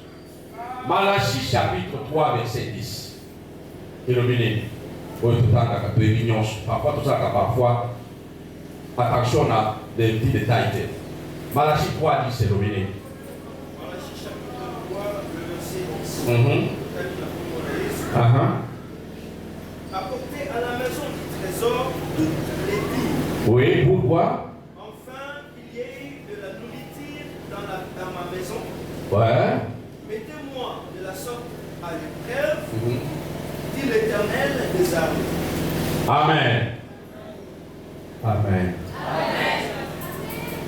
Malachie chapitre 3 verset 10. Et le béni. Au total à Colonios. Parfois tout ça parfois. Attention à des petits détails. Malachie 3 10 c'est le béni. Malachie chapitre 3 le verset 10. Apportez à la maison du trésor de l'épi. Oui, pourquoi? Enfin, qu'il y ait de la nourriture dans ma maison. Ouais. Mettez-moi de la sorte à l'épreuve, dit l'Éternel des armées. Amen. Amen.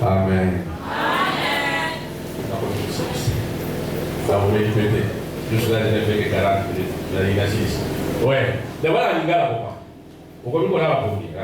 Amen. Amen. Ça vous répétez. Juste là, je vais faire 40 minutes. La ligne 6. Ouais. D'abord, la ligne là, pourquoi? Pourquoi nous avons la publique?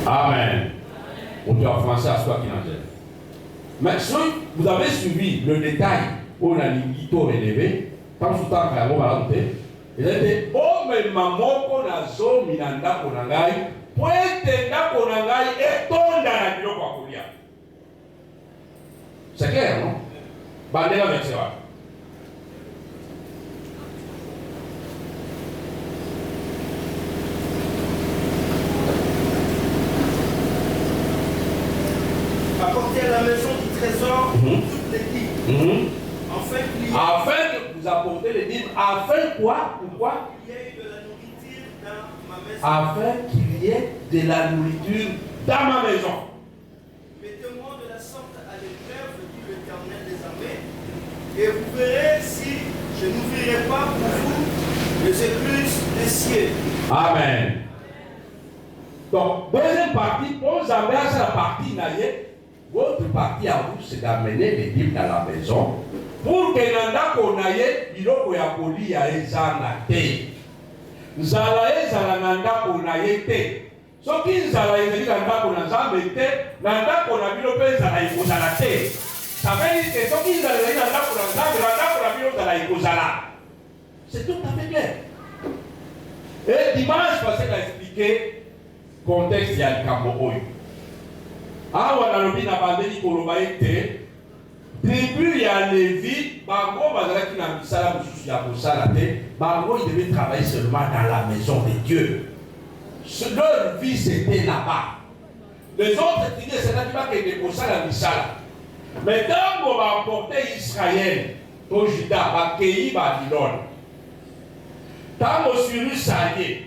Amen. On peut en français à soi qui n'en gêne. Mais si vous avez suivi le détail où on a l'imito élevé, tant sous temps qu'à l'homme il a dit, oh, mais maman, qu'on a zo, minanda, qu'on a gaï, pointe, qu'on a gaï, et ton dans la bio, quoi, c'est clair, non? Bandez avec ça. Apportez à la maison du trésor toutes les dîmes. Afin que vous apportez les dîmes. Afin quoi? Pourquoi? Qu'il y ait de la nourriture dans ma maison. Afin qu'il y ait de la nourriture dans ma maison. Mettez-moi de la sorte à l'épreuve, dit l'Éternel des armées, et vous verrez si je n'ouvrirai pas pour vous les écluses des cieux. Amen. Donc, deuxième partie, pour Zambé, c'est la partie naïe. Votre partie à vous, c'est d'amener les dîmes dans la maison pour que nanda konaye biloko ya kolia ezanga te. Nzala ezala nanda konaye te. Soki nzala ezali nanda kona Nzambe te, nanda kona bilo pe ezala ekozala te. Ça veut dire que soki nzala ezali nanda kona Nzambe, nanda kona bilo ezala ekozala. C'est tout à fait clair. Et dimanche passé, on a expliqué le contexte ya likambo oyo. Awa nalobi na bandeli koloba ete tribu ya Lévi bango bazalaki na misala mosusu ya kosala te, bango ils devaient travailler seulement dans la maison de Dieu. Leur vie c'était là-bas. Les autres tribus c'est pas que de kosala misala. Mais quand on va emporter Israël au Juda bakei Babylone, quand on suri saye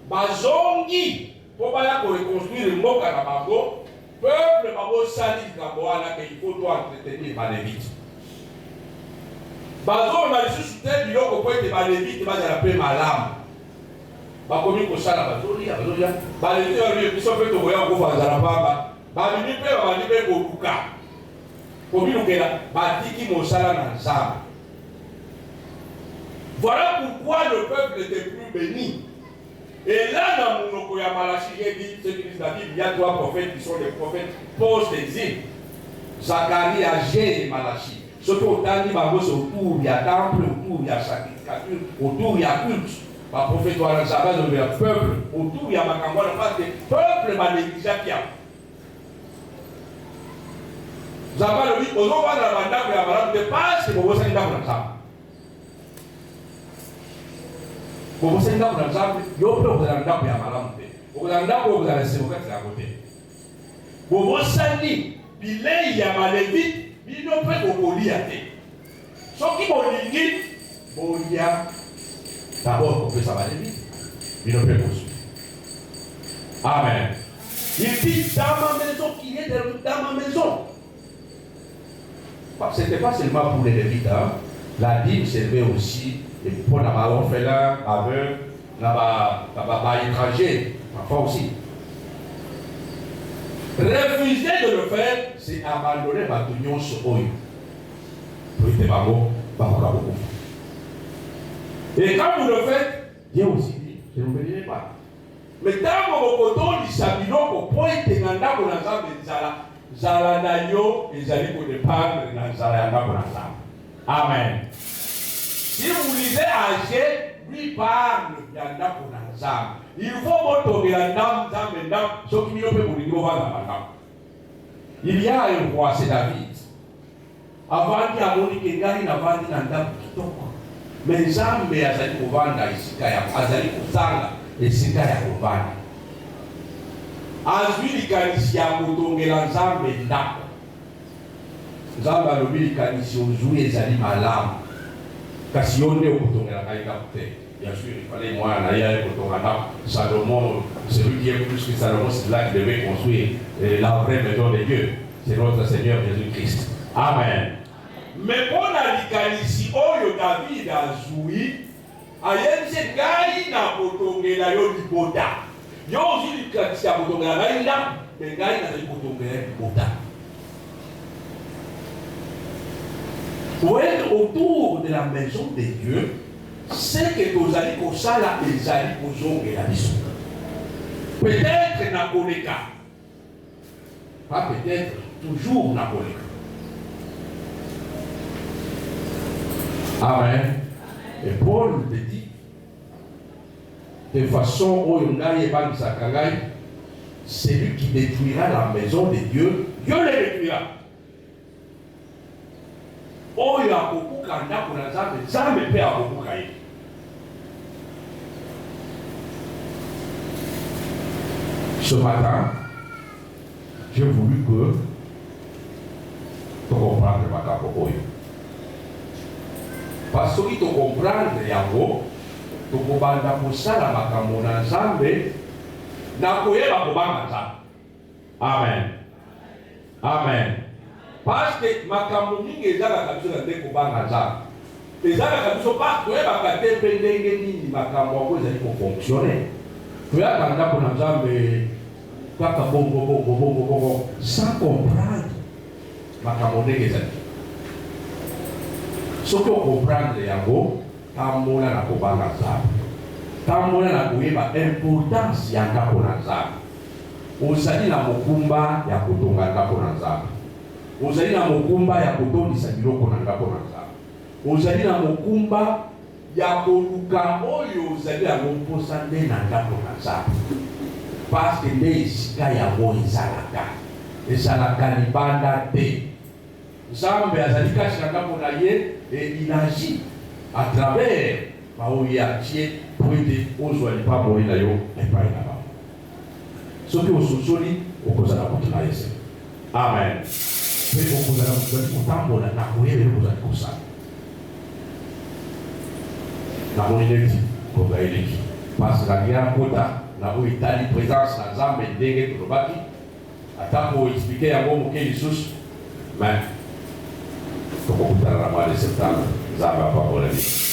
bazongi pour baya ko reconstruire mboka na bango. Peuple mabo sali kaboana qu'il faut toi entretenir par les vites. Bazo na lisusu te biloko po ete ba les vites ba za la pe malamu. Ba komi ko sala bazolia ba les vites yo biso pe to boya ko fa za la pamba. Ba ni pe ba ni pe ko luka. Komi lukela ba tiki mo sala na Nzambe. Voilà pourquoi le peuple était plus béni. Et là, dans mon okoya Malachie, j'ai dit, ceux qui lisent la Bible, il y a trois prophètes qui sont des prophètes post-exil. Zacharie, Agé et Malachie. Ce que autant dit, c'est autour, il y a temple, autour, il y a sacrificature, autour, il y a culte. Le prophète doit le savoir de leur peuple, autour, il y a ma campagne, parce que le peuple m'a négligé qui a. Vous avez le dit, aux hommes, la mandat pour la malade, de passe, c'est pour vous s'en pour l'ensemble. Pour vous s'en pour l'ensemble, il y a pour vous en pour la malade. Vous en pour vous en laisser, vous faites à côté. Pour vous s'en dit, il y a ma lévite. Il ne peut pas vous lire. Ce qui m'ont dit, bon, il y a d'abord pour que ça va aller vite. Il ne peut pas vous suivre. Amen. Il dit dans ma maison qu'il est dans ma maison. Ce n'était pas seulement pour les Lévites. Hein. La dîme servait aussi pour les orphelins, aveugles, les étrangers, parfois aussi. Refuser de le faire, c'est abandonner ma union sur eux. Et quand vous le faites, Dieu aussi dit, je ne vous dirai pas. Mais tant que vous avez dit, Sabino, pour pointer dans l'ensemble des Zalanayo, les amis pour ne pas dans l'ensemble. Amen. Si vous lisez Agé, lui parle dans l'ensemble. Il faut montrer la dame, ce qui ne peut pas vous dire. Il y a un roi, c'est David. Avant qu'il y ait un quelqu'un, il a vendu un dame qui tombe. Mais Zambé a dit qu'on vende ici, a dit qu'on zanga, et c'est qu'il y a qu'on vend. Ensuite, il y a ici un bouton et l'ensemble est d'accord. Zambé a dit qu'il y a ici un jour et zali malam. Car si on est au bouton et la caille d'apporter. Bien sûr, il fallait moi en ailleurs pour ton radar. Salomon, celui qui est plus que Salomon, c'est là qu'il devait construire la vraie maison de Dieu. C'est notre Seigneur Jésus-Christ. Amen. Mais pour la ici, oh, David a joué. Ayen se gai na potongela yo libota. Yo aussi likatisa potongela gainda, mais gai na potongela libota. Pour être autour de la maison de Dieu, c'est que vous allez pour ça là, les allez pour zonger la maison. Peut-être n'a pas le cas. Pas peut-être, toujours n'a pas le cas. Amen. Et Paul te dit, de façon où il y a celui qui détruira la maison de Dieu, Dieu le détruira. Oh, il y a beaucoup de gens pour la Zambie, ça me fait beaucoup de gens. Ce matin, j'ai voulu que tu comprennes le matin pour eux. Parce que tu comprends le yango, tu comprends pour ça la makambo na Nzambe, na koyeba kobanga Nzambe. Amen. Amen. Parce que makambo mingi ezalaka biso na nde kobanga Nzambe. Ezalaka biso pa koyebaka te mpe ndenge nini makambo yango ezali kofonctionne. Toyaka ndako na Nzambe kaka bongo sans comprendre makambo ndenge ezali. Ce que comprendre yango, tamona na kobanga Nzambe. Tamona na koyeba importance ya ndako na Nzambe. Ozali na mokumba ya kotonga ndako na Nzambe. Ozali na mokumba ya kotondisa biloko na ndako na Nzambe. Ozali na mokumba ya koluka oyo ozali yango mposa nde na ndako na Nzambe. Parce que nde esika yango ezalaka libanda te. Nzambe azali kati na ndako na ye et il agit à travers Baoya qui pour aider aux joies pas mourir là yo et pas là-bas. Ce qui au sous-soli au cause de la continuation. Amen. Mais au cause de la continuation, on a courir le cause de ça. Na moneleti ko gaileki. Parce que la guerre kota na bo Italie présence na Nzambe ndenge tolobaki. Atako expliquer yango mokeli lisusu. Mais tokokutana na mois de septembre Nzambe apakoleli.